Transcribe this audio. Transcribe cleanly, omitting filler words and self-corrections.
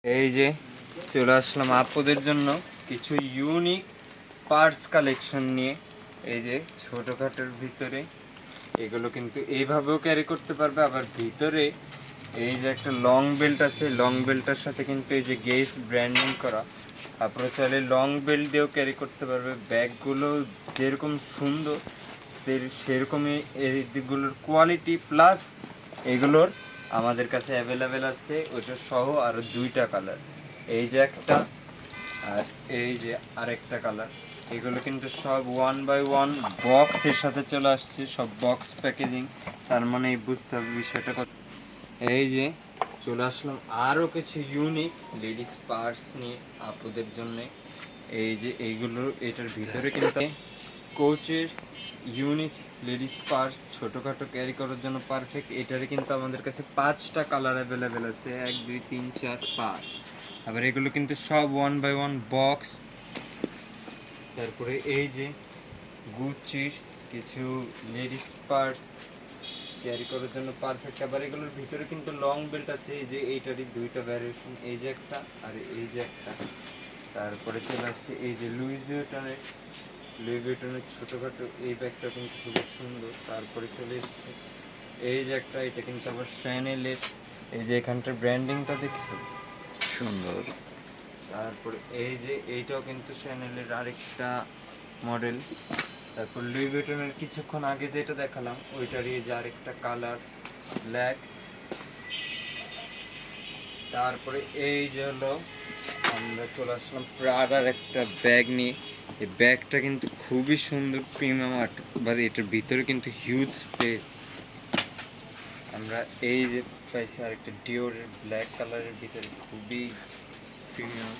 এই যে চলে আসলাম আপুদের জন্য কিছু ইউনিক পার্টস কালেকশন নিয়ে। এই যে ছোটোখাটোর ভিতরে এগুলো কিন্তু এইভাবেও ক্যারি করতে পারবে, আবার ভিতরে এই যে একটা লং বেল্ট আছে, লং বেল্টের সাথে কিন্তু এই যে গেস ব্র্যান্ডিং করা। আপনারা চাইলে লং বেল্ট দিয়েও ক্যারি করতে পারবে। ব্যাগগুলো যেরকম সুন্দর সেরকমই এই দিকগুলোর কোয়ালিটি প্লাস এগুলোর আমাদের কাছে অ্যাভেলেবেল আছে ওইটা সহ আরও দুইটা কালার। এই যে একটা আর এই যে আরেকটা কালার। এগুলো কিন্তু সব 1 বাই 1 বক্সের সাথে চলে আসছে, সব বক্স প্যাকেজিং। তার মানে বুঝতে হবে বিষয়টা কত। এই যে চলে আসলাম আরও কিছু ইউনিক লেডিস পার্স নিয়ে আপুদের জন্যে। এই যে এইগুলো এটার ভিতরে কিন্তু কোচের ইউনিক লেডিস পার্স ছোটোখাটো ক্যারি করার জন্য পারফেক্ট। এটারে কিন্তু আমাদের কাছে 5টা কালার অ্যাভেলেবেল আছে, 1 2 3 4 5। আবার এগুলো কিন্তু সব 1 বাই 1 বক্স। তারপরে এই যে গুচির কিছু লেডিস পার্স ক্যারি করার জন্য পারফেক্ট। আবার এগুলোর ভিতরে কিন্তু লং বেল্ট আছে, এই যে এইটারই দুইটা ভ্যারিয়েশন, এই যে একটা আর এই যে একটা। তারপরে চলে আসছে এই যে লুই ভিটনের ছোটোখাটো এই ব্যাগটা কিন্তু খুবই সুন্দর। তারপরে চলে এসছে এই যে একটা, এটা কিন্তু আবার শ্যানেলের, এই যে এখানটার ব্র্যান্ডিংটা দেখছো সুন্দর। তারপরে এই যে এইটাও কিন্তু শ্যানেলের আরেকটা মডেল। তারপর লুই ভিটনের কিছুক্ষণ আগে যেটা দেখালাম ওইটারই এই যে আরেকটা কালার ব্ল্যাক। তারপরে এই যে হলো আমরা চলে আসলাম প্রাডার একটা ব্যাগ নিয়ে। এই ব্যাগটা কিন্তু খুবই সুন্দর, প্রিমিয়াম আর্ট, বাট এটার ভিতরে কিন্তু হিউজ স্পেস। আমরা এই যে পাইছি আরেকটা ডিওরের ব্ল্যাক কালারের ভিতরে খুবই প্রিমিয়াম।